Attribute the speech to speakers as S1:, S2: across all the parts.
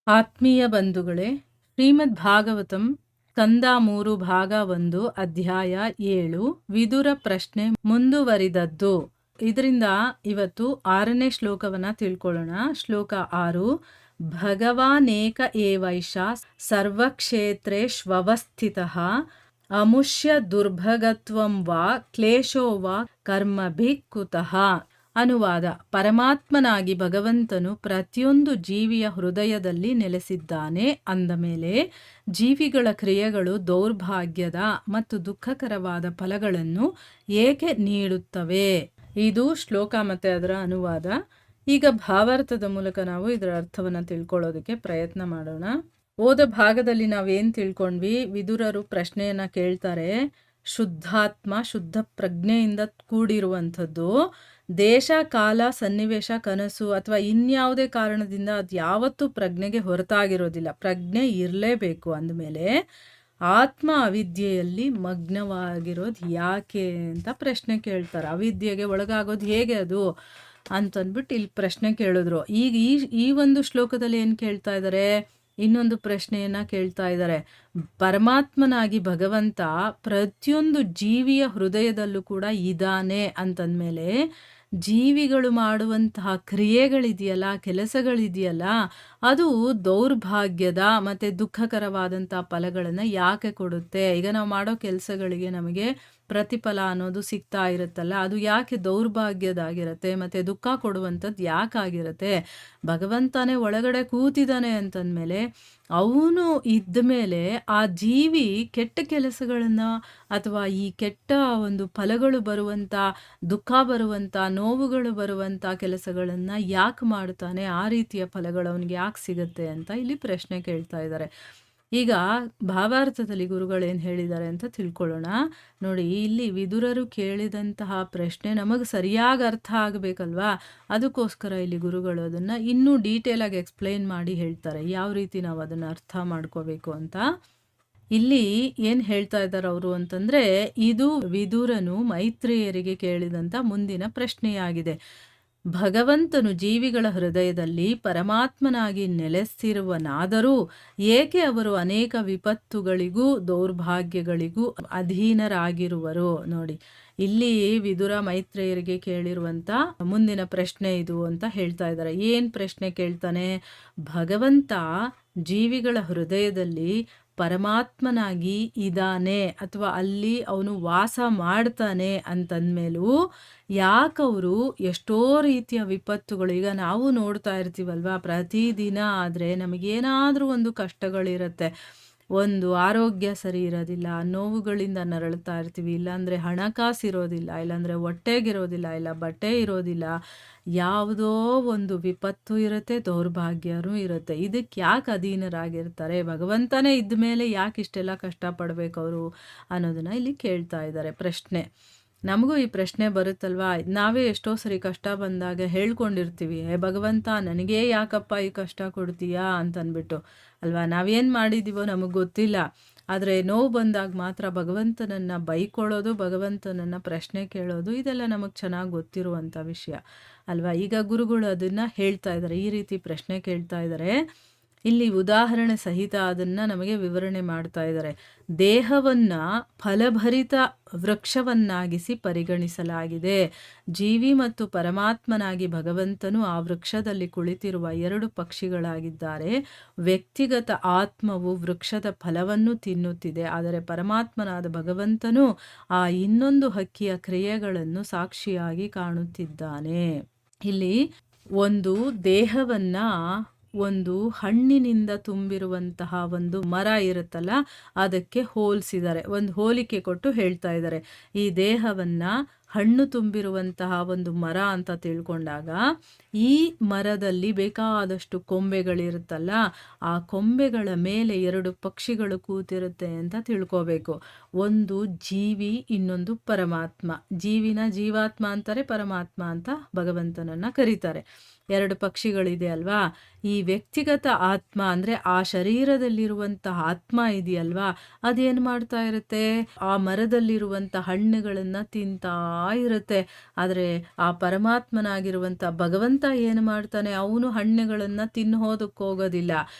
S1: ಆತ್ಮೀಯ ಬಂಧುಗಳೇ, ಶ್ರೀಮದ್ ಭಾಗವತಂ ಕಂದ 3 ಭಾಗ 1 ಅಧ್ಯಾಯ 7 ವಿದುರ ಪ್ರಶ್ನೆ ಮುಂದುವರಿದದ್ದು. ಇದರಿಂದ ಇವತ್ತು 6ನೇ ಶ್ಲೋಕವನ್ನ ತಿಳ್ಕೊಳ್ಳೋಣ. ಶ್ಲೋಕ 6. ಭಗವಾನೇಕ ಏವೈಷ ಸರ್ವಕ್ಷೇತ್ರೇಷ್ವವಸ್ಥಿತಃ ಅಮುಷ್ಯ ದುರ್ಭಗತ್ವಂ ವಾ ಕ್ಲೇಶೋ ವಾ ಕರ್ಮಭಿಃ ಕುತಃ. ಅನುವಾದ: ಪರಮಾತ್ಮನಾಗಿ ಭಗವಂತನು ಪ್ರತಿಯೊಂದು ಜೀವಿಯ ಹೃದಯದಲ್ಲಿ ನೆಲೆಸಿದ್ದಾನೆ ಅಂದ ಮೇಲೆ ಜೀವಿಗಳ ಕ್ರಿಯೆಗಳು ದೌರ್ಭಾಗ್ಯದ ಮತ್ತು ದುಃಖಕರವಾದ ಫಲಗಳನ್ನು ಏಕೆ ನೀಡುತ್ತವೆ? ಇದು ಶ್ಲೋಕ ಮತ್ತೆ ಅದರ ಅನುವಾದ. ಈಗ ಭಾವಾರ್ಥದ ಮೂಲಕ ನಾವು ಇದರ ಅರ್ಥವನ್ನು ತಿಳ್ಕೊಳ್ಳೋದಕ್ಕೆ ಪ್ರಯತ್ನ ಮಾಡೋಣ. ಓದ ಭಾಗದಲ್ಲಿ ನಾವೇನು ತಿಳ್ಕೊಂಡ್ವಿ? ವಿದುರರು ಪ್ರಶ್ನೆಯನ್ನ ಕೇಳ್ತಾರೆ. ಶುದ್ಧಾತ್ಮ, ಶುದ್ಧ ಪ್ರಜ್ಞೆಯಿಂದ ಕೂಡಿರುವಂಥದ್ದು, ದೇಶ ಕಾಲ ಸನ್ನಿವೇಶ ಕನಸು ಅಥವಾ ಇನ್ಯಾವುದೇ ಕಾರಣದಿಂದ ಅದು ಯಾವತ್ತೂ ಪ್ರಜ್ಞೆಗೆ ಹೊರತಾಗಿರೋದಿಲ್ಲ. ಪ್ರಜ್ಞೆ ಇರಲೇಬೇಕು. ಅಂದಮೇಲೆ ಆತ್ಮ ಅವಿದ್ಯೆಯಲ್ಲಿ ಮಗ್ನವಾಗಿರೋದು ಯಾಕೆ ಅಂತ ಪ್ರಶ್ನೆ ಕೇಳ್ತಾರೆ. ಅವಿದ್ಯೆಗೆ ಒಳಗಾಗೋದು ಹೇಗೆ ಅದು ಅಂತಂದ್ಬಿಟ್ಟು ಇಲ್ಲಿ ಪ್ರಶ್ನೆ ಕೇಳಿದ್ರು. ಈಗ ಈ ಒಂದು ಶ್ಲೋಕದಲ್ಲಿ ಏನು ಕೇಳ್ತಾ ಇದ್ದಾರೆ? ಇನ್ನೊಂದು ಪ್ರಶ್ನೆಯನ್ನ ಕೇಳ್ತಾ ಇದ್ದಾರೆ. ಪರಮಾತ್ಮನಾಗಿ ಭಗವಂತ ಪ್ರತಿಯೊಂದು ಜೀವಿಯ ಹೃದಯದಲ್ಲೂ ಕೂಡ ಇದ್ದಾನೆ ಅಂತಂದ್ಮೇಲೆ ಜೀವಿಗಳು ಮಾಡುವಂತಹ ಕ್ರಿಯೆಗಳಿದೆಯಲ್ಲ, ಕೆಲಸಗಳಿದೆಯಲ್ಲ, ಅದು ದೌರ್ಭಾಗ್ಯದ ಮತ್ತು ದುಃಖಕರವಾದಂಥ ಫಲಗಳನ್ನು ಯಾಕೆ ಕೊಡುತ್ತೆ? ಈಗ ನಾವು ಮಾಡೋ ಕೆಲಸಗಳಿಗೆ ನಮಗೆ ಪ್ರತಿಫಲ ಅನ್ನೋದು ಸಿಗ್ತಾ ಇರುತ್ತಲ್ಲ, ಅದು ಯಾಕೆ ದೌರ್ಭಾಗ್ಯದಾಗಿರುತ್ತೆ ಮತ್ತು ದುಃಖ ಕೊಡುವಂಥದ್ದು ಯಾಕಾಗಿರುತ್ತೆ? ಭಗವಂತನೇ ಒಳಗಡೆ ಕೂತಿದ್ದಾನೆ ಅಂತಂದಮೇಲೆ ಅವನು ಇದ್ದ ಮೇಲೆ ಆ ಜೀವಿ ಕೆಟ್ಟ ಕೆಲಸಗಳನ್ನು ಅಥವಾ ಈ ಕೆಟ್ಟ ಒಂದು ಫಲಗಳು ಬರುವಂಥ, ದುಃಖ ಬರುವಂಥ, ನೋವುಗಳು ಬರುವಂಥ ಕೆಲಸಗಳನ್ನು ಯಾಕೆ ಮಾಡ್ತಾನೆ? ಆ ರೀತಿಯ ಫಲಗಳು ಅವನಿಗೆ ಯಾಕೆ ಸಿಗುತ್ತೆ ಅಂತ ಇಲ್ಲಿ ಪ್ರಶ್ನೆ ಕೇಳ್ತಾ ಇದ್ದಾರೆ. ಈಗ ಭಾವಾರ್ಥದಲ್ಲಿ ಗುರುಗಳೇನು ಹೇಳಿದ್ದಾರೆ ಅಂತ ತಿಳ್ಕೊಳ್ಳೋಣ. ನೋಡಿ, ಇಲ್ಲಿ ವಿದುರರು ಕೇಳಿದಂತಹ ಪ್ರಶ್ನೆ ನಮಗೆ ಸರಿಯಾಗಿ ಅರ್ಥ ಆಗಬೇಕಲ್ವಾ? ಅದಕ್ಕೋಸ್ಕರ ಇಲ್ಲಿ ಗುರುಗಳು ಅದನ್ನು ಇನ್ನೂ ಡೀಟೇಲಾಗಿ ಎಕ್ಸ್ಪ್ಲೈನ್ ಮಾಡಿ ಹೇಳ್ತಾರೆ, ಯಾವ ರೀತಿ ನಾವು ಅದನ್ನು ಅರ್ಥ ಮಾಡ್ಕೋಬೇಕು ಅಂತ. ಇಲ್ಲಿ ಏನು ಹೇಳ್ತಾ ಇದ್ದಾರೆ ಅವರು ಅಂತಂದರೆ, ಇದು ವಿದುರನು ಮೈತ್ರೇಯರಿಗೆ ಕೇಳಿದಂಥ ಮುಂದಿನ ಪ್ರಶ್ನೆಯಾಗಿದೆ. ಭಗವಂತನು ಜೀವಿಗಳ ಹೃದಯದಲ್ಲಿ ಪರಮಾತ್ಮನಾಗಿ ನೆಲೆಸಿರುವನಾದರೂ ಏಕೆ ಅವರು ಅನೇಕ ವಿಪತ್ತುಗಳಿಗೂ ದೌರ್ಭಾಗ್ಯಗಳಿಗೂ ಅಧೀನರಾಗಿರುವರು? ನೋಡಿ, ಇಲ್ಲಿ ವಿದುರ ಮೈತ್ರೇಯರಿಗೆ ಕೇಳಿರುವಂಥ ಮುಂದಿನ ಪ್ರಶ್ನೆ ಇದು ಅಂತ ಹೇಳ್ತಾ ಇದ್ದಾರೆ. ಏನು ಪ್ರಶ್ನೆ ಕೇಳ್ತಾನೆ? ಭಗವಂತ ಜೀವಿಗಳ ಹೃದಯದಲ್ಲಿ ಪರಮಾತ್ಮನಾಗಿ ಇದ್ದಾನೆ ಅಥವಾ ಅಲ್ಲಿ ಅವನು ವಾಸ ಮಾಡ್ತಾನೆ ಅಂತಂದ್ಮೇಲೂ ಯಾಕವರು ಎಷ್ಟೋ ರೀತಿಯ ವಿಪತ್ತುಗಳು, ಈಗ ನಾವು ನೋಡ್ತಾ ಇರ್ತೀವಲ್ವ, ಪ್ರತಿದಿನ ಆದರೆ ನಮಗೇನಾದರೂ ಒಂದು ಕಷ್ಟಗಳಿರುತ್ತೆ. ಒಂದು ಆರೋಗ್ಯ ಸರಿ ಇರೋದಿಲ್ಲ, ನೋವುಗಳಿಂದ ನರಳ್ತಾ ಇರ್ತೀವಿ, ಇಲ್ಲಾಂದರೆ ಹಣಕಾಸು ಇರೋದಿಲ್ಲ, ಇಲ್ಲಾಂದರೆ ಹೊಟ್ಟೆಗಿರೋದಿಲ್ಲ, ಇಲ್ಲ ಬಟ್ಟೆ ಇರೋದಿಲ್ಲ, ಯಾವುದೋ ಒಂದು ವಿಪತ್ತು ಇರುತ್ತೆ, ದೌರ್ಭಾಗ್ಯನೂ ಇರುತ್ತೆ. ಇದಕ್ಕೆ ಯಾಕೆ ಅಧೀನರಾಗಿರ್ತಾರೆ? ಭಗವಂತನೇ ಇದ್ದ ಮೇಲೆ ಯಾಕೆ ಇಷ್ಟೆಲ್ಲ ಕಷ್ಟಪಡಬೇಕು ಅವರು ಅನ್ನೋದನ್ನು ಇಲ್ಲಿ ಕೇಳ್ತಾ ಇದ್ದಾರೆ. ಪ್ರಶ್ನೆ ನಮಗೂ ಈ ಪ್ರಶ್ನೆ ಬರುತ್ತಲ್ವಾ? ನಾವೇ ಎಷ್ಟೋ ಸರಿ ಕಷ್ಟ ಬಂದಾಗ ಹೇಳ್ಕೊಂಡಿರ್ತೀವಿ, ಭಗವಂತ ನನಗೇ ಯಾಕಪ್ಪ ಈ ಕಷ್ಟ ಕೊಡ್ತೀಯಾ ಅಂತಂದ್ಬಿಟ್ಟು ಅಲ್ವಾ? ನಾವೇನು ಮಾಡಿದ್ದೀವೋ ನಮಗೆ ಗೊತ್ತಿಲ್ಲ, ಆದರೆ ನೋವು ಬಂದಾಗ ಮಾತ್ರ ಭಗವಂತನನ್ನು ಬೈಕೊಳ್ಳೋದು, ಭಗವಂತನನ್ನು ಪ್ರಶ್ನೆ ಕೇಳೋದು, ಇದೆಲ್ಲ ನಮಗೆ ಚೆನ್ನಾಗಿ ಗೊತ್ತಿರುವಂಥ ವಿಷಯ ಅಲ್ವಾ? ಈಗ ಗುರುಗಳು ಅದನ್ನು ಹೇಳ್ತಾ ಇದ್ದಾರೆ, ಈ ರೀತಿ ಪ್ರಶ್ನೆ ಕೇಳ್ತಾ ಇದ್ದಾರೆ. ಇಲ್ಲಿ ಉದಾಹರಣೆ ಸಹಿತ ಅದನ್ನು ನಮಗೆ ವಿವರಣೆ ಮಾಡ್ತಾ ಇದ್ದಾರೆ. ದೇಹವನ್ನು ಫಲಭರಿತ ವೃಕ್ಷವನ್ನಾಗಿಸಿ ಪರಿಗಣಿಸಲಾಗಿದೆ. ಜೀವಿ ಮತ್ತು ಪರಮಾತ್ಮನಾಗಿ ಭಗವಂತನು ಆ ವೃಕ್ಷದಲ್ಲಿ ಕುಳಿತಿರುವ 2 ಪಕ್ಷಿಗಳಾಗಿದ್ದಾರೆ. ವ್ಯಕ್ತಿಗತ ಆತ್ಮವು ವೃಕ್ಷದ ಫಲವನ್ನು ತಿನ್ನುತ್ತಿದೆ, ಆದರೆ ಪರಮಾತ್ಮನಾದ ಭಗವಂತನು ಆ ಇನ್ನೊಂದು ಹಕ್ಕಿಯ ಕ್ರಿಯೆಗಳನ್ನು ಸಾಕ್ಷಿಯಾಗಿ ಕಾಣುತ್ತಿದ್ದಾನೆ. ಇಲ್ಲಿ ಒಂದು ದೇಹವನ್ನು ಒಂದು ಹಣ್ಣಿನಿಂದ ತುಂಬಿರುವಂತಹ ಒಂದು ಮರ ಇರುತ್ತಲ್ಲ, ಅದಕ್ಕೆ ಹೋಲಿಸಿದ್ದಾರೆ, ಒಂದು ಹೋಲಿಕೆ ಕೊಟ್ಟು ಹೇಳ್ತಾ ಇದ್ದಾರೆ. ಈ ದೇಹವನ್ನು ಹಣ್ಣು ತುಂಬಿರುವಂತಹ ಒಂದು ಮರ ಅಂತ ತಿಳ್ಕೊಂಡಾಗ ಈ ಮರದಲ್ಲಿ ಬೇಕಾದಷ್ಟು ಕೊಂಬೆಗಳಿರುತ್ತಲ್ಲ, ಆ ಕೊಂಬೆಗಳ ಮೇಲೆ 2 ಪಕ್ಷಿಗಳು ಕೂತಿರುತ್ತೆ ಅಂತ ತಿಳ್ಕೋಬೇಕು. ಒಂದು ಜೀವಿ, ಇನ್ನೊಂದು ಪರಮಾತ್ಮ. ಜೀವಿನ ಜೀವಾತ್ಮ ಅಂತಾರೆ, ಪರಮಾತ್ಮ ಅಂತ ಭಗವಂತನನ್ನು ಕರೀತಾರೆ. 2 ಪಕ್ಷಿಗಳಿದೆ ಅಲ್ವಾ? ಈ ವ್ಯಕ್ತಿಗತ ಆತ್ಮ ಅಂದರೆ ಆ ಶರೀರದಲ್ಲಿರುವಂತಹ ಆತ್ಮ ಇದೆಯಲ್ವಾ, ಅದೇನು ಮಾಡ್ತಾ ಇರುತ್ತೆ? ಆ ಮರದಲ್ಲಿರುವಂಥ ಹಣ್ಣುಗಳನ್ನು ತಿಂತಾ ಇರುತ್ತೆ. ಆದರೆ ಆ ಪರಮಾತ್ಮನಾಗಿರುವಂಥ ಭಗವಂತ ಏನು ಮಾಡ್ತಾನೆ, ಅವನು ಹಣ್ಣುಗಳನ್ನು ತಿನ್ನೋದಕ್ಕೆ ಹೋಗೋದಿಲ್ಲ.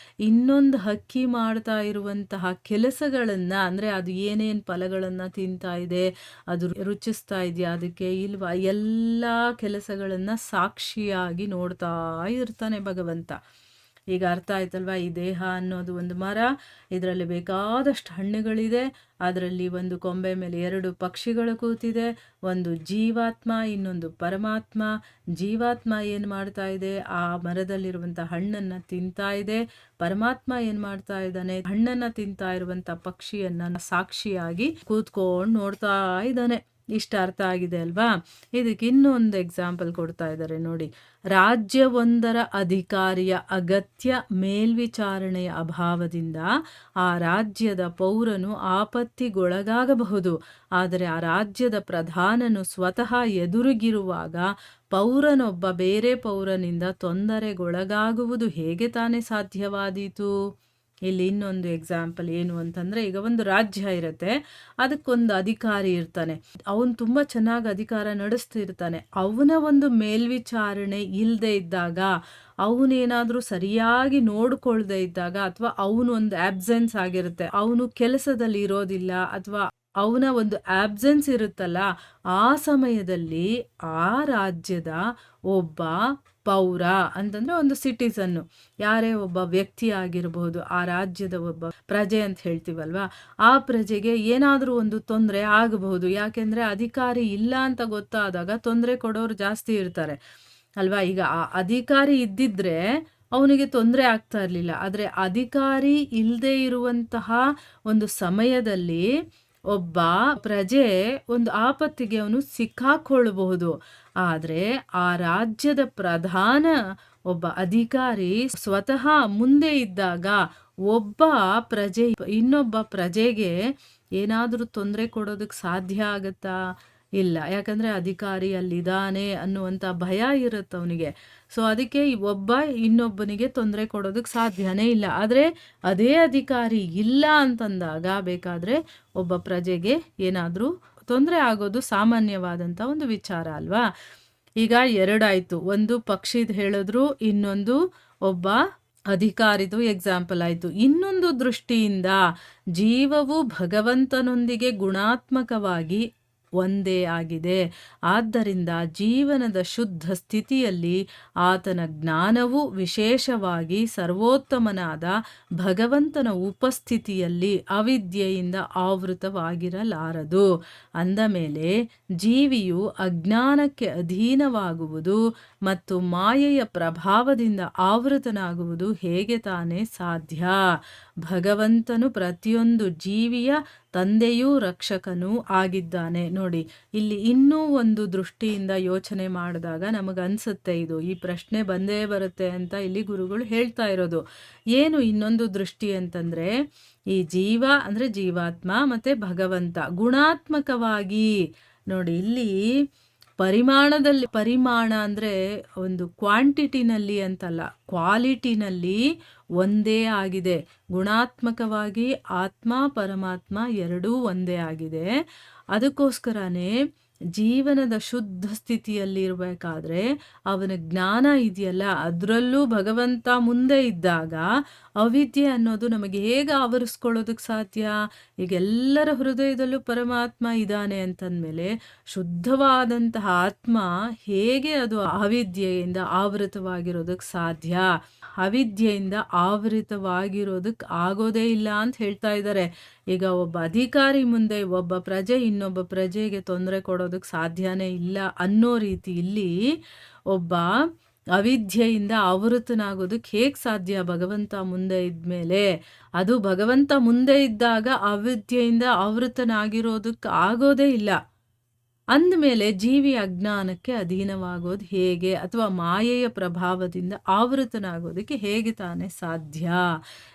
S1: ಇನ್ನೊಂದು ಹಕ್ಕಿ ಮಾಡ್ತಾ ಇರುವಂತಹ ಕೆಲಸಗಳನ್ನು, ಅಂದರೆ ಅದು ಏನೇನು ಫಲಗಳನ್ನು ತಿಂತಾ ಇದೆ, ಅದು ರುಚಿಸ್ತಾ ಇದೆಯಾ ಅದಕ್ಕೆ ಇಲ್ವಾ, ಎಲ್ಲ ಕೆಲಸಗಳನ್ನು ಸಾಕ್ಷಿಯಾಗಿ ನೋಡ್ತಾ ಇರ್ತಾನೆ ಭಗವಂತ. ಈಗ ಅರ್ಥ ಆಯ್ತಲ್ವಾ? ಈ ದೇಹ ಅನ್ನೋದು ಒಂದು ಮರ, ಇದರಲ್ಲಿ ಬೇಕಾದಷ್ಟು ಹಣ್ಣುಗಳಿದೆ. ಅದರಲ್ಲಿ ಒಂದು ಕೊಂಬೆ ಮೇಲೆ 2 ಪಕ್ಷಿಗಳು ಕೂತಿದೆ, ಒಂದು ಜೀವಾತ್ಮ, ಇನ್ನೊಂದು ಪರಮಾತ್ಮ. ಜೀವಾತ್ಮ ಏನು ಮಾಡ್ತಾ ಇದೆ, ಆ ಮರದಲ್ಲಿರುವಂಥ ಹಣ್ಣನ್ನು ತಿಂತಾ ಇದೆ. ಪರಮಾತ್ಮ ಏನು ಮಾಡ್ತಾ ಇದ್ದಾನೆ, ಹಣ್ಣನ್ನು ತಿಂತಾ ಇರುವಂಥ ಪಕ್ಷಿಯನ್ನು ಸಾಕ್ಷಿಯಾಗಿ ಕೂತ್ಕೊಂಡು ನೋಡ್ತಾ ಇದ್ದಾನೆ. ಇಷ್ಟ ಅರ್ಥ ಆಗಿದೆ ಅಲ್ವಾ? ಇದಕ್ಕೆ ಇನ್ನೊಂದು ಎಕ್ಸಾಂಪಲ್ ಕೊಡ್ತಾ ಇದ್ದಾರೆ ನೋಡಿ. ರಾಜ್ಯವೊಂದರ ಅಧಿಕಾರಿಯ ಅಗತ್ಯ ಮೇಲ್ವಿಚಾರಣೆಯ ಅಭಾವದಿಂದ ಆ ರಾಜ್ಯದ ಪೌರನು ಆಪತ್ತಿಗೊಳಗಾಗಬಹುದು. ಆದರೆ ಆ ರಾಜ್ಯದ ಪ್ರಧಾನನು ಸ್ವತಃ ಎದುರಿಗಿರುವಾಗ ಪೌರನೊಬ್ಬ ಬೇರೆ ಪೌರನಿಂದ ತೊಂದರೆಗೊಳಗಾಗುವುದು ಹೇಗೆ ತಾನೇ ಸಾಧ್ಯವಾದೀತು? ಇಲ್ಲಿ ಇನ್ನೊಂದು ಎಕ್ಸಾಂಪಲ್ ಏನು ಅಂತಂದರೆ, ಈಗ ಒಂದು ರಾಜ್ಯ ಇರುತ್ತೆ, ಅದಕ್ಕೊಂದು ಅಧಿಕಾರಿ ಇರ್ತಾನೆ. ಅವನು ತುಂಬ ಚೆನ್ನಾಗಿ ಅಧಿಕಾರ ನಡೆಸ್ತಿರ್ತಾನೆ. ಅವನ ಒಂದು ಮೇಲ್ವಿಚಾರಣೆ ಇಲ್ಲದೆ ಇದ್ದಾಗ, ಅವನೇನಾದರೂ ಸರಿಯಾಗಿ ನೋಡ್ಕೊಳ್ದೇ ಇದ್ದಾಗ, ಅಥವಾ ಅವನು ಒಂದು ಆಬ್ಸೆನ್ಸ್ ಆಗಿರುತ್ತೆ, ಅವನು ಕೆಲಸದಲ್ಲಿ ಇರೋದಿಲ್ಲ, ಅಥವಾ ಅವನ ಒಂದು ಆಬ್ಸೆನ್ಸ್ ಇರುತ್ತಲ್ಲ, ಆ ಸಮಯದಲ್ಲಿ ಆ ರಾಜ್ಯದ ಒಬ್ಬ ಪೌರ ಅಂತಂದರೆ ಒಂದು ಸಿಟಿಸನ್ನು, ಯಾರೇ ಒಬ್ಬ ವ್ಯಕ್ತಿ ಆಗಿರಬಹುದು, ಆ ರಾಜ್ಯದ ಒಬ್ಬ ಪ್ರಜೆ ಅಂತ ಹೇಳ್ತೀವಲ್ವಾ, ಆ ಪ್ರಜೆಗೆ ಏನಾದರೂ ಒಂದು ತೊಂದರೆ ಆಗಬಹುದು. ಯಾಕೆಂದರೆ ಅಧಿಕಾರಿ ಇಲ್ಲ ಅಂತ ಗೊತ್ತಾದಾಗ ತೊಂದರೆ ಕೊಡೋರು ಜಾಸ್ತಿ ಇರ್ತಾರೆ ಅಲ್ವಾ? ಈಗ ಆ ಅಧಿಕಾರಿ ಇದ್ದಿದ್ರೆ ಅವನಿಗೆ ತೊಂದರೆ ಆಗ್ತಾ ಇರಲಿಲ್ಲ. ಆದರೆ ಅಧಿಕಾರಿ ಇಲ್ಲದೆ ಇರುವಂತಹ ಒಂದು ಸಮಯದಲ್ಲಿ ಒಬ್ಬ ಪ್ರಜೆ ಒಂದು ಆಪತ್ತಿಗೆ ಅವನು ಸಿಕ್ಕಾಕೊಳ್ಳಬಹುದು. ಆದರೆ ಆ ರಾಜ್ಯದ ಪ್ರಧಾನ ಒಬ್ಬ ಅಧಿಕಾರಿ ಸ್ವತಃ ಮುಂದೆ ಇದ್ದಾಗ ಒಬ್ಬ ಪ್ರಜೆ ಇನ್ನೊಬ್ಬ ಪ್ರಜೆಗೆ ಏನಾದರೂ ತೊಂದರೆ ಕೊಡೋದಕ್ಕೆ ಸಾಧ್ಯ ಆಗುತ್ತಾ? ಇಲ್ಲ. ಯಾಕಂದರೆ ಅಧಿಕಾರಿ ಅಲ್ಲಿದ್ದಾನೆ ಅನ್ನುವಂಥ ಭಯ ಇರುತ್ತೆ ಅವನಿಗೆ. ಸೊ ಅದಕ್ಕೆ ಒಬ್ಬ ಇನ್ನೊಬ್ಬನಿಗೆ ತೊಂದರೆ ಕೊಡೋದಕ್ಕೆ ಸಾಧ್ಯನೇ ಇಲ್ಲ. ಆದರೆ ಅದೇ ಅಧಿಕಾರಿ ಇಲ್ಲ ಅಂತಂದಾಗ ಬೇಕಾದರೆ ಒಬ್ಬ ಪ್ರಜೆಗೆ ಏನಾದರೂ ತೊಂದರೆ ಆಗೋದು ಸಾಮಾನ್ಯವಾದಂಥ ಒಂದು ವಿಚಾರ ಅಲ್ವಾ? ಈಗ 2 ಆಯಿತು. ಒಂದು ಪಕ್ಷಿದು ಹೇಳಿದ್ರು, ಇನ್ನೊಂದು ಒಬ್ಬ ಅಧಿಕಾರಿದು ಎಕ್ಸಾಂಪಲ್ ಆಯಿತು. ಇನ್ನೊಂದು ದೃಷ್ಟಿಯಿಂದ ಜೀವವು ಭಗವಂತನೊಂದಿಗೆ ಗುಣಾತ್ಮಕವಾಗಿ ಒಂದೇ ಆಗಿದೆ. ಆದ್ದರಿಂದ ಜೀವನದ ಶುದ್ಧ ಸ್ಥಿತಿಯಲ್ಲಿ ಆತನ ಜ್ಞಾನವು ವಿಶೇಷವಾಗಿ ಸರ್ವೋತ್ತಮನಾದ ಭಗವಂತನ ಉಪಸ್ಥಿತಿಯಲ್ಲಿ ಅವಿದ್ಯೆಯಿಂದ ಆವೃತವಾಗಿರಲಾರದು. ಅಂದ ಮೇಲೆ ಜೀವಿಯು ಅಜ್ಞಾನಕ್ಕೆ ಅಧೀನವಾಗುವುದು ಮತ್ತು ಮಾಯೆಯ ಪ್ರಭಾವದಿಂದ ಆವೃತನಾಗುವುದು ಹೇಗೆ ತಾನೇ ಸಾಧ್ಯ? ಭಗವಂತನು ಪ್ರತಿಯೊಂದು ಜೀವಿಯ ತಂದೆಯೂ ರಕ್ಷಕನೂ ಆಗಿದ್ದಾನೆ. ನೋಡಿ, ಇಲ್ಲಿ ಇನ್ನೂ ಒಂದು ದೃಷ್ಟಿಯಿಂದ ಯೋಚನೆ ಮಾಡಿದಾಗ ನಮಗನ್ಸುತ್ತೆ ಈ ಪ್ರಶ್ನೆ ಬಂದೇ ಬರುತ್ತೆ ಅಂತ ಇಲ್ಲಿ ಗುರುಗಳು ಹೇಳ್ತಾ ಇರೋದು. ಏನು ಇನ್ನೊಂದು ದೃಷ್ಟಿ ಅಂತಂದರೆ, ಈ ಜೀವ ಅಂದರೆ ಜೀವಾತ್ಮ ಮತ್ತು ಭಗವಂತ ಗುಣಾತ್ಮಕವಾಗಿ, ನೋಡಿ ಇಲ್ಲಿ ಪರಿಮಾಣದಲ್ಲಿ, ಪರಿಮಾಣ ಅಂದರೆ ಒಂದು ಕ್ವಾಂಟಿಟಿನಲ್ಲಿ ಅಂತಲ್ಲ, ಕ್ವಾಲಿಟಿನಲ್ಲಿ ಒಂದೇ ಆಗಿದೆ. ಗುಣಾತ್ಮಕವಾಗಿ ಆತ್ಮ ಪರಮಾತ್ಮ ಎರಡೂ ಒಂದೇ ಆಗಿದೆ. ಅದಕ್ಕೋಸ್ಕರನೇ ಜೀವನದ ಶುದ್ಧ ಸ್ಥಿತಿಯಲ್ಲಿರಬೇಕಾದ್ರೆ ಅವನ ಜ್ಞಾನ ಇದೆಯಲ್ಲ, ಅದರಲ್ಲೂ ಭಗವಂತ ಮುಂದೆ ಇದ್ದಾಗ ಅವಿದ್ಯೆ ಅನ್ನೋದು ನಮಗೆ ಹೇಗೆ ಆವರಿಸ್ಕೊಳ್ಳೋದಕ್ಕೆ ಸಾಧ್ಯ? ಈಗ ಎಲ್ಲರ ಹೃದಯದಲ್ಲೂ ಪರಮಾತ್ಮ ಇದ್ದಾನೆ ಅಂತಂದಮೇಲೆ ಶುದ್ಧವಾದಂತಹ ಆತ್ಮ ಹೇಗೆ ಅದು ಅವಿದ್ಯೆಯಿಂದ ಆವೃತವಾಗಿರೋದಕ್ಕೆ ಸಾಧ್ಯ? ಅವಿದ್ಯೆಯಿಂದ ಆವೃತವಾಗಿರೋದಕ್ಕೆ ಆಗೋದೇ ಇಲ್ಲ ಅಂತ ಹೇಳ್ತಾ ಇದ್ದಾರೆ. ಈಗ ಒಬ್ಬ ಅಧಿಕಾರಿ ಮುಂದೆ ಒಬ್ಬ ಪ್ರಜೆ ಇನ್ನೊಬ್ಬ ಪ್ರಜೆಗೆ ತೊಂದರೆ ಕೊಡೋದಕ್ಕೆ ಸಾಧ್ಯನೇ ಇಲ್ಲ ಅನ್ನೋ ರೀತಿ ಇಲ್ಲಿ ಒಬ್ಬ ಅವಿದ್ಯೆಯಿಂದ ಆವೃತನಾಗೋದಕ್ಕೆ ಹೇಗೆ ಸಾಧ್ಯ? ಭಗವಂತ ಮುಂದೆ ಇದ್ಮೇಲೆ, ಅದು ಭಗವಂತ ಮುಂದೆ ಇದ್ದಾಗ ಅವಿದ್ಯೆಯಿಂದ ಆವೃತನಾಗಿರೋದಕ್ಕೆ ಆಗೋದೇ ಇಲ್ಲ. ಅಂದಮೇಲೆ ಜೀವಿ ಅಜ್ಞಾನಕ್ಕೆ ಅಧೀನವಾಗೋದು ಹೇಗೆ, ಅಥವಾ ಮಾಯೆಯ ಪ್ರಭಾವದಿಂದ ಆವೃತನಾಗೋದಕ್ಕೆ ಹೇಗೆ ತಾನೇ ಸಾಧ್ಯ?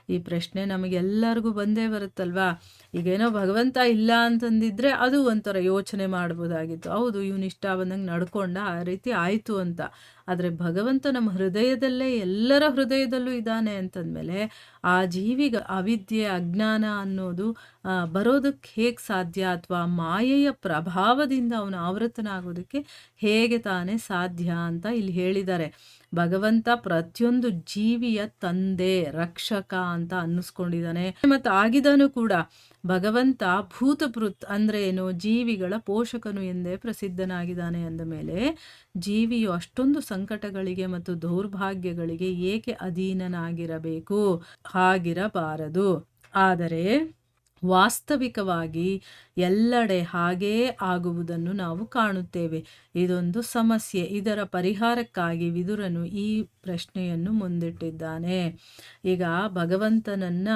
S1: ಈ ಪ್ರಶ್ನೆ ನಮಗೆಲ್ಲರಿಗೂ ಬಂದೇ ಬರುತ್ತಲ್ವಾ? ಈಗೇನೋ ಭಗವಂತ ಇಲ್ಲ ಅಂತಂದಿದ್ರೆ ಅದು ಒಂಥರ ಯೋಚನೆ ಮಾಡ್ಬೋದಾಗಿತ್ತು. ಹೌದು, ಇವನು ಇಷ್ಟ ಬಂದಂಗೆ ನಡ್ಕೊಂಡ, ಆ ರೀತಿ ಆಯಿತು ಅಂತ. ಆದರೆ ಭಗವಂತ ನಮ್ಮ ಹೃದಯದಲ್ಲೇ, ಎಲ್ಲರ ಹೃದಯದಲ್ಲೂ ಇದ್ದಾನೆ ಅಂತಂದಮೇಲೆ ಆ ಜೀವಿಗೆ ಅವಿದ್ಯೆ ಅಜ್ಞಾನ ಅನ್ನೋದು ಬರೋದಕ್ಕೆ ಹೇಗೆ ಸಾಧ್ಯ? ಅಥವಾ ಮಾಯೆಯ ಪ್ರಭಾವದಿಂದ ಅವನು ಆವೃತನಾಗೋದಕ್ಕೆ ಹೇಗೆ ತಾನೇ ಸಾಧ್ಯ ಅಂತ ಇಲ್ಲಿ ಹೇಳಿದ್ದಾರೆ. ಭಗವಂತ ಪ್ರತಿಯೊಂದು ಜೀವಿಯ ತಂದೆ, ರಕ್ಷಕ ಅಂತ ಅನ್ನಿಸ್ಕೊಂಡಿದ್ದಾನೆ. ಮತ್ತು ಆಗಿದನು ಕೂಡ ಭಗವಂತ ಭೂತಭೃತ್ ಅಂದರೆ ಏನು, ಜೀವಿಗಳ ಪೋಷಕನು ಎಂದೇ ಪ್ರಸಿದ್ಧನಾಗಿದ್ದಾನೆ ಅಂದ ಮೇಲೆ ಜೀವಿಯು ಅಷ್ಟೊಂದು ಸಂಕಟಗಳಿಗೆ ಮತ್ತು ದೌರ್ಭಾಗ್ಯಗಳಿಗೆ ಏಕೆ ಅಧೀನನಾಗಿರಬೇಕು? ಹಾಗಿರಬಾರದು. ಆದರೆ ವಾಸ್ತವಿಕವಾಗಿ ಎಲ್ಲೆಡೆ ಹಾಗೇ ಆಗುವುದನ್ನು ನಾವು ಕಾಣುತ್ತೇವೆ. ಇದೊಂದು ಸಮಸ್ಯೆ. ಇದರ ಪರಿಹಾರಕ್ಕಾಗಿ ವಿದುರನು ಈ ಪ್ರಶ್ನೆಯನ್ನು ಮುಂದಿಟ್ಟಿದ್ದಾನೆ. ಈಗ ಭಗವಂತನನ್ನ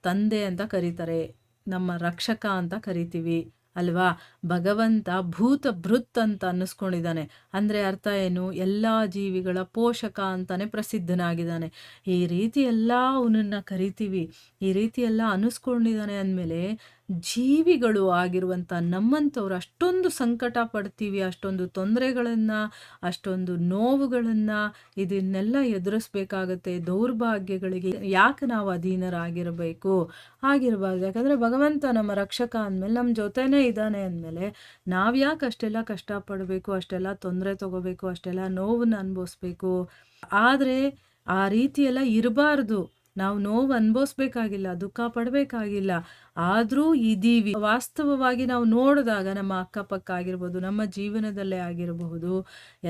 S1: ತಂದೆ ಅಂತ ಕರೀತಾರೆ, ನಮ್ಮ ರಕ್ಷಕ ಅಂತ ಕರಿತೀವಿ ಅಲ್ವಾ? ಭಗವಂತ ಭೂತಭೃತ್ ಅಂತ ಅನ್ನಿಸ್ಕೊಂಡಿದ್ದಾನೆ. ಅಂದರೆ ಅರ್ಥ ಏನು? ಎಲ್ಲ ಜೀವಿಗಳ ಪೋಷಕ ಅಂತಾನೆ ಪ್ರಸಿದ್ಧನಾಗಿದ್ದಾನೆ. ಈ ರೀತಿ ಎಲ್ಲ ಅವನನ್ನು ಕರಿತೀವಿ, ಈ ರೀತಿ ಎಲ್ಲ ಅನ್ನಿಸ್ಕೊಂಡಿದ್ದಾನೆ ಅಂದಮೇಲೆ ಜೀವಿಗಳು ಆಗಿರುವಂಥ ನಮ್ಮಂಥವ್ರು ಅಷ್ಟೊಂದು ಸಂಕಟ ಪಡ್ತೀವಿ, ಅಷ್ಟೊಂದು ತೊಂದರೆಗಳನ್ನು, ಅಷ್ಟೊಂದು ನೋವುಗಳನ್ನು, ಇದನ್ನೆಲ್ಲ ಎದುರಿಸ್ಬೇಕಾಗತ್ತೆ. ದೌರ್ಭಾಗ್ಯಗಳಿಗೆ ಯಾಕೆ ನಾವು ಅಧೀನರಾಗಿರಬೇಕು? ಆಗಿರಬಾರ್ದು. ಯಾಕಂದರೆ ಭಗವಂತ ನಮ್ಮ ರಕ್ಷಕ ಅಂದಮೇಲೆ ನಮ್ಮ ಜೊತೆನೇ ಇದ್ದಾನೆ ಅಂದಮೇಲೆ ನಾವು ಯಾಕೆ ಅಷ್ಟೆಲ್ಲ ಕಷ್ಟಪಡಬೇಕು, ಅಷ್ಟೆಲ್ಲ ತೊಂದರೆ ತಗೋಬೇಕು, ಅಷ್ಟೆಲ್ಲ ನೋವನ್ನು ಅನುಭವಿಸ್ಬೇಕು? ಆದರೆ ಆ ರೀತಿಯೆಲ್ಲ ಇರಬಾರ್ದು. ನಾವು ನೋವು ಅನುಭವಿಸ್ಬೇಕಾಗಿಲ್ಲ, ದುಃಖ ಪಡಬೇಕಾಗಿಲ್ಲ. ಆದರೂ ಇದ್ದೀವಿ. ವಾಸ್ತವವಾಗಿ ನಾವು ನೋಡಿದಾಗ ನಮ್ಮ ಅಕ್ಕಪಕ್ಕ ಆಗಿರ್ಬೋದು, ನಮ್ಮ ಜೀವನದಲ್ಲೇ ಆಗಿರಬಹುದು,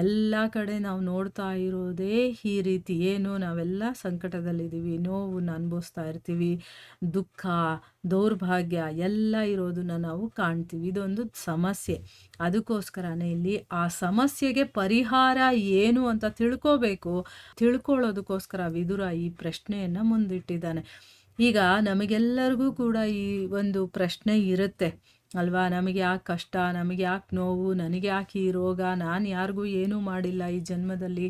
S1: ಎಲ್ಲ ಕಡೆ ನಾವು ನೋಡ್ತಾ ಇರೋದೇ ಈ ರೀತಿ. ಏನು, ನಾವೆಲ್ಲ ಸಂಕಟದಲ್ಲಿದ್ದೀವಿ, ನೋವನ್ನು ಅನುಭವಿಸ್ತಾ ಇರ್ತೀವಿ, ದುಃಖ, ದೌರ್ಭಾಗ್ಯ ಎಲ್ಲ ಇರೋದನ್ನ ನಾವು ಕಾಣ್ತೀವಿ. ಇದೊಂದು ಸಮಸ್ಯೆ. ಅದಕ್ಕೋಸ್ಕರನೇ ಇಲ್ಲಿ ಆ ಸಮಸ್ಯೆಗೆ ಪರಿಹಾರ ಏನು ಅಂತ ತಿಳ್ಕೊಳ್ಳೋದಕ್ಕೋಸ್ಕರ ವಿದುರ ಈ ಪ್ರಶ್ನೆಯನ್ನು ಮುಂದಿಟ್ಟಿದ್ದಾನೆ. ಈಗ ನಮಗೆಲ್ಲರಿಗೂ ಕೂಡ ಈ ಒಂದು ಪ್ರಶ್ನೆ ಇರುತ್ತೆ ಅಲ್ವಾ? ನಮಗೆ ಯಾಕೆ ಕಷ್ಟ, ನಮಗೆ ಯಾಕೆ ನೋವು, ನನಗೆ ಯಾಕೆ ಈ ರೋಗ, ನಾನು ಯಾರಿಗೂ ಏನೂ ಮಾಡಿಲ್ಲ ಈ ಜನ್ಮದಲ್ಲಿ,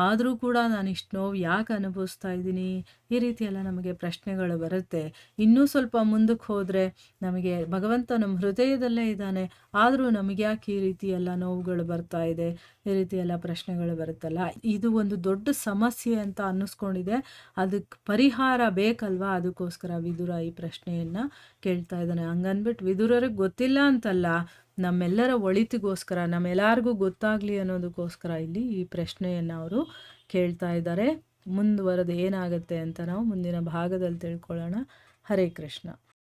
S1: ಆದರೂ ಕೂಡ ನಾನು ಇಷ್ಟು ನೋವು ಯಾಕೆ ಅನುಭವಿಸ್ತಾ ಇದ್ದೀನಿ? ಈ ರೀತಿ ಎಲ್ಲ ನಮಗೆ ಪ್ರಶ್ನೆಗಳು ಬರುತ್ತೆ. ಇನ್ನೂ ಸ್ವಲ್ಪ ಮುಂದಕ್ಕೆ ಹೋದರೆ ನಮಗೆ ಭಗವಂತ ನಮ್ಮ ಹೃದಯದಲ್ಲೇ ಇದ್ದಾನೆ, ಆದರೂ ನಮಗೆ ಯಾಕೆ ಈ ರೀತಿ ಎಲ್ಲ ನೋವುಗಳು ಬರ್ತಾ ಇದೆ, ಈ ರೀತಿ ಎಲ್ಲ ಪ್ರಶ್ನೆಗಳು ಬರುತ್ತಲ್ಲ. ಇದು ಒಂದು ದೊಡ್ಡ ಸಮಸ್ಯೆ ಅಂತ ಅನ್ನಿಸ್ಕೊಂಡಿದೆ. ಅದಕ್ಕೆ ಪರಿಹಾರ ಬೇಕಲ್ವಾ? ಅದಕ್ಕೋಸ್ಕರ ವಿದುರ ಈ ಪ್ರಶ್ನೆಯನ್ನು ಕೇಳ್ತಾ ಇದ್ದಾನೆ. ಹಂಗನ್ಬಿಟ್ಟು ವಿದುರರಿಗೆ ಗೊತ್ತಿಲ್ಲ ಅಂತಲ್ಲ, ನಮ್ಮೆಲ್ಲರ ಒಳಿತಿಗೋಸ್ಕರ, ನಮ್ಮೆಲ್ಲರಿಗೂ ಗೊತ್ತಾಗಲಿ ಅನ್ನೋದಕ್ಕೋಸ್ಕರ ಇಲ್ಲಿ ಈ ಪ್ರಶ್ನೆಯನ್ನು ಅವರು ಕೇಳ್ತಾ ಇದ್ದಾರೆ. ಮುಂದುವರೆದು ಏನಾಗುತ್ತೆ ಅಂತ ನಾವು ಮುಂದಿನ ಭಾಗದಲ್ಲಿ ತಿಳ್ಕೊಳ್ಳೋಣ. ಹರೇ ಕೃಷ್ಣ.